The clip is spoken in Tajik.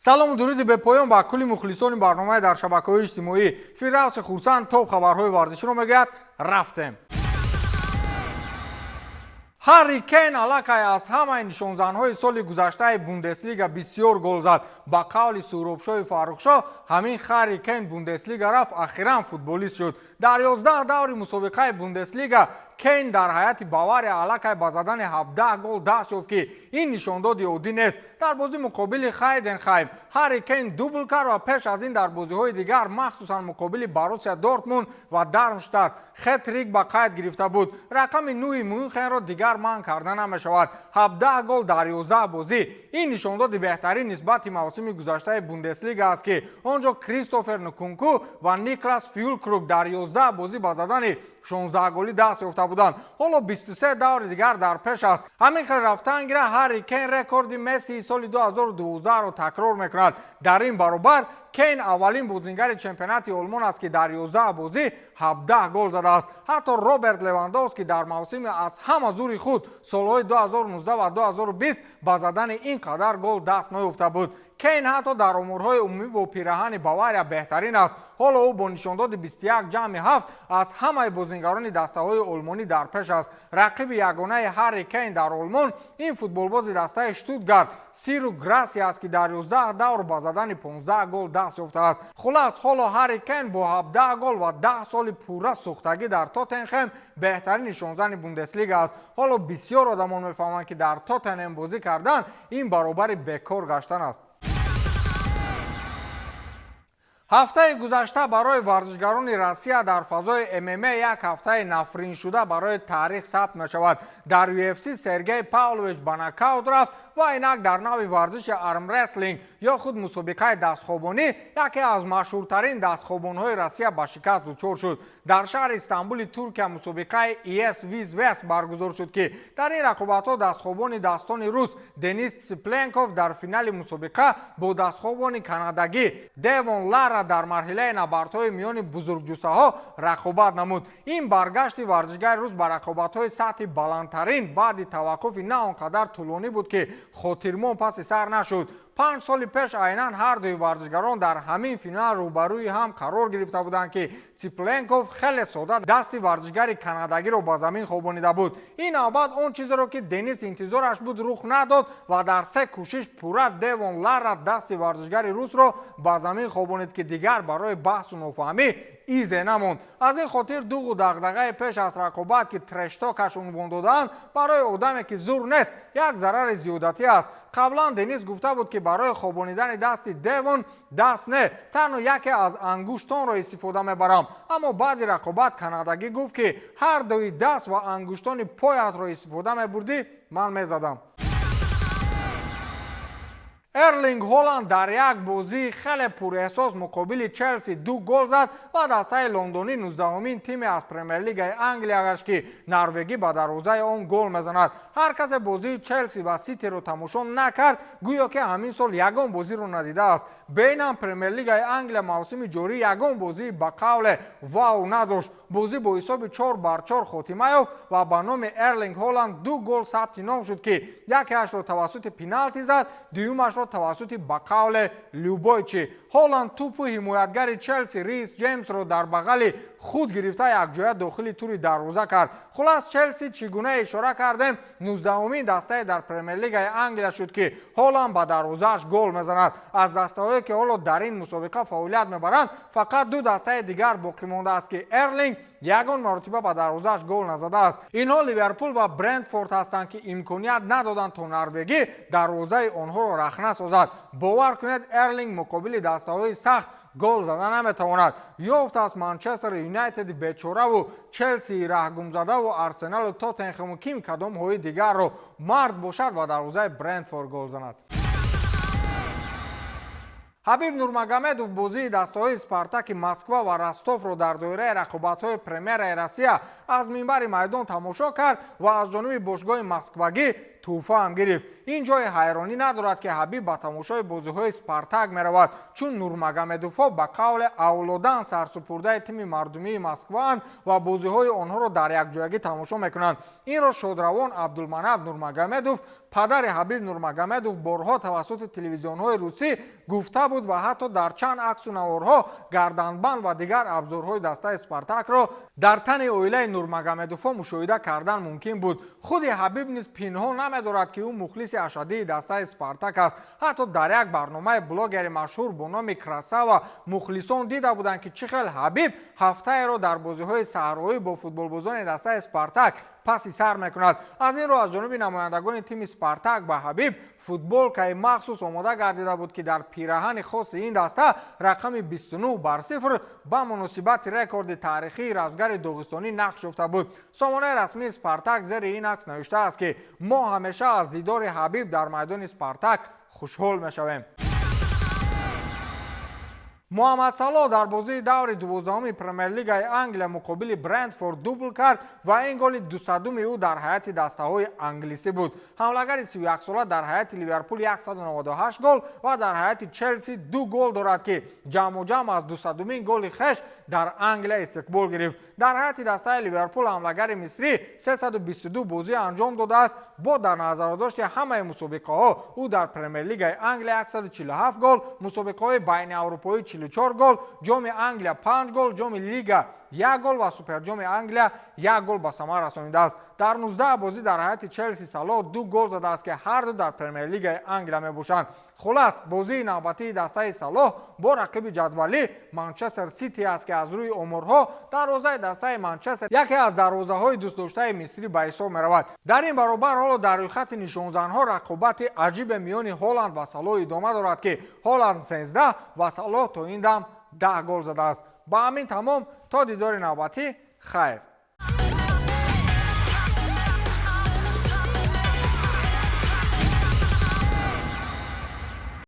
سلام و درود به پایان با کل مخلصان برنامه در شبکه‌های اجتماعی. فردوس خورسند توپ خبرهای ورزشی رو میگه. رفتیم. هری کین علاقه از همه نشانزن‌های سال گذشته بوندسلیگا بسیار گل زد. با قول سروبشاه فرخشاه همین هری کین بوندسلیگا رفت اخیراً فوتبالیست شد. در 11 دور مسابقه بوندسلیگا کین در حیات باواریا علاقه با زدن 17 گل دست یافت که این نشانداد عادی نیست. در بازی مقابل هایدنهایم هری کین دوبل کرد و پیش از این در بازی‌های دیگر مخصوصاً مقابل بروسیا دورتموند و دارمشتات هتریک با قید گرفته بود. رقم 9 مونخن را دیگر مان کردن نمی‌شود. 17 گل در 11 بازی این نشانداد بهترین نسبت موسم گذشته بوندسلیگا است که آنجا کریستوفر نکونکو و نیکلاس فیولکروگ در 11 بازی با زدن 16 گلی دست یافته بودند. حالا 23 دور دیگر در پیش است. همین خیلی رفتن گیره هری کین رکورد مسی سال 2012 را تکرار میکند. در این برابر کین اولین بازیگر چمپیونات آلمان است که در 11 بازی 17 گل زده است. حتی روبرت لواندوفسکی در موسم از همه زور خود سالهای 2019 و 2020 با زدن این قدر گل دست نیافته بود. کین حتی در امورهای عمومی با پیراهن باواریا بهترین است. حالا او با نشانداد 21 جمع 7 از همه بازیگران دسته‌های آلمانی در پیش است. رقیب یگانه هری کین در آلمان این فوتبالباز دسته اشتوتگارت سیرو گراسیا است که در 11 دور با زدن 15 گل دست یافته است. خلاص حالا هری کین با 17 گل و 10 سال پوره سوختگی در تاتنهام بهترین نشانزن بوندسلیگا است. حالا بسیار آدمان میفهمند که در تاتنهام بازی کردن این برابر بیکار گشتن است. هفته گذشته برای ورزشگران روسیه در فضای MMA یک هفته نفرین شده برای تاریخ ثبت می شود. در UFC سرگئی پاولویچ به ناکاوت رفت و اینک در نوع ورزش آرم رسلینگ یا خود مسابقه دستخوابانی یکی از مشهورترین دستخوابان‌های روسیه به شکست دچار شد. در شهر استانبول ترکیه مسابقه ایست ویز وست برگزار شد که در این رقابت‌ها دستخوابان داستان روس دنیس سپلنکوف در فینال مسابقه با دستخوابان کانادایی دیوون لارا در مرحله نبردهای میان بزرگجثه‌ها رقابت نمود. این برگشت ورزشگر روس به رقابت‌های سطح بلندترین بعد توقف نه آنقدر طولانی بود که خاطرمون پس سر نشد. 5 سال پیش عیناً هر دوی ورزشگران در همین فینال روبروی هم قرار گرفته بودند که سپلنکوف خیلی ساده دست ورزشگر کانادایی را با زمین خوابانیده بود. این نوبت اون چیزی را که دنیس انتظارش بود رخ نداد و در 3 کوشش پورا دیوون لارا دست ورزشگر روس را با زمین خوابانید که دیگر برای بحث و نفهمی ایزه نموند. از این خاطر دوغ و دغدغه پیش از رقابت که ترشتاکش عنوان دادند برای آدمی که زور نیست یک ضرر زیادتی است. قبلا دنیس گفته بود که برای خوابانیدن دست دیوون دست نه تنها یکی از انگشتان را استفاده میبرم، اما بعد رقابت کانادایی گفت که هر دوی دست و انگشتان پایت را استفاده میبردی من میزدم. ارلینگ هالند در یک بازی خیلی پر احساس مقابل چلسی 2 گل زد و دسته لندنی 19مین تیم از پرمیر لیگ انگلیس است که نروژی به دروازه آن گل میزند. هر کس بازی چلسی و سیتی را تماشا نکرد گویا که همین سال یگان بازی را ندیده است. بین پرمیر لیگ انگلیس موسم جاری یگان بازی با قول واو نداشت. بازی با حساب 4-4 خاتمه یافت و به نام ارلینگ هالند 2 گل ثبت نام شد که یکیش را توسط پنالتی زد، دومش را توسط با قول لوبایچی. هالند توپ حمایتگر چلسی ریس جیمز را در بغل خود گرفته یک جای داخل توری دروازه کرد. خلاص چلسی چگونه اشاره کردیم 19مین دسته در پرمیر لیگ انگلیس شد که هالند به دروازه‌اش گل میزند. از دسته‌هایی که حالا در این مسابقه فعالیت میبرند فقط 2 دسته دیگر باقی مانده است که ارلینگ یگان مرتبه به دروازه‌اش گل نزده است. اینها لیورپول و برنتفورد هستند که امکانیت ندادند تا نروژی دروازه آنها را رخنه سازد. باور کنید ارلینگ مقابل دسته‌های سخت گل زدن نمیتواند. یافت از منچستر یونایتد بیچاره و چلسی رهگم زده و آرسنال و تاتنهام و کیم کدام های دیگر رو مرد باشد و دروازه برنتفورد گل زند. حبیب نورمگامدوف بازی دسته‌های اسپارتاک مسکوا و رستوف را در دایره رقابت‌های پرمیر روسیه از منبر میدان تماشا کرد و از جانب باشگاه مسکواگی توفه هم گرفت. این جای حیرانی ندارد که حبیب به تماشای بازی‌های اسپارتاک می‌رود، چون نورمگامدوف به قول اولادن سرسپرده تیم مردمی مسکوا و بازی‌های آنها را در یک جایگی تماشا می‌کنند. این را شادروان عبدالمناب نورمگامدوف падари Ҳабиб Нурмагомедов борҳо тавассути телевизионҳои русӣ гуфта буд ва ҳатто дар чанд аксу наворҳо гарданбанд ва дигар абзорҳои дастаи «Спартак»ро дар тани оилаи Нурмагомедовҳо мушоҳида кардан мумкин буд. худи Ҳабиб низ пинҳон намедорад ки ӯ мухлиси ашадии дастаи «Спартак» аст. ҳатто дар як барномаи блогери машҳур бо номи Красава мухлисон дида буданд ки чӣ хел Ҳабиб ҳафтаеро дар бозиҳои саҳроӣ бо футболбозони дастаи «Спартак» паси сар мекунад. аз ин рӯ аз ҷониби намояндагони тими «Спартак» ба Ҳабиб футболкаи махсус омода гардида буд ки дар пираҳани хоси ин даста рақами 29/0 ба муносибати рекорди таърихии равзгари доғистонӣ нақш ёфта буд. сомонаи расмии «Спартак» зери ин акс навиштааст ки мо ҳамеша аз дидори Ҳабиб дар майдони «Спартак» хушҳол мешавем. муҳаммад Салоҳ дар бозии даври 12-уми Премер-лигаи Англия муқобили Брентфорд дубл кард ва ин голи 200-уми ӯ дар ҳайати дастаҳои англисӣ буд. ҳамлагари 31-сола дар ҳайати Ливерпул 198 гол ва дар ҳайати Челси 2 гол дорад ки ҷамъоҷамъ аз 200-умин голи хеш дар Англия истиқбол гирифт. дар ҳайати дастаи Ливерпул ҳамлагари мисрӣ 322 бозӣ анҷом додааст. бо дар назардошти ҳамаи мусобиқаҳо ӯ дар Премер-лигаи Англия 147 гол, мусобиқаҳои байниаврупоӣ 44 гол, ҷоми Англия 5 гол, ҷоми Лига 1 гол ва суперҷоми Англия 1 гол ба самар расонидааст. дар 19 бозӣ дар ҳайати Челси Салоҳ 2 гол задааст ки ҳарду дар Премер-лигаи Англия мебошанд. хулас бозии навбатии дастаи Салоҳ бо рақиби ҷадвалӣ Манчестер Сити аст ки аз рӯи омурҳо дарвозаи дастаи Манчестер яке аз дарвозаҳои дӯстдоштаи мисрӣ ба ҳисоб меравад. дар ин баробар ҳоло дар рӯйхати нишонзанҳо рақобати аҷибе миёни Ҳоланд ва Салоҳ идома дорад ки Ҳоланд 13 ва Салоҳ то ин дам 10 гол задааст. ба ҳамин тамом то дидори навбатӣ хайр.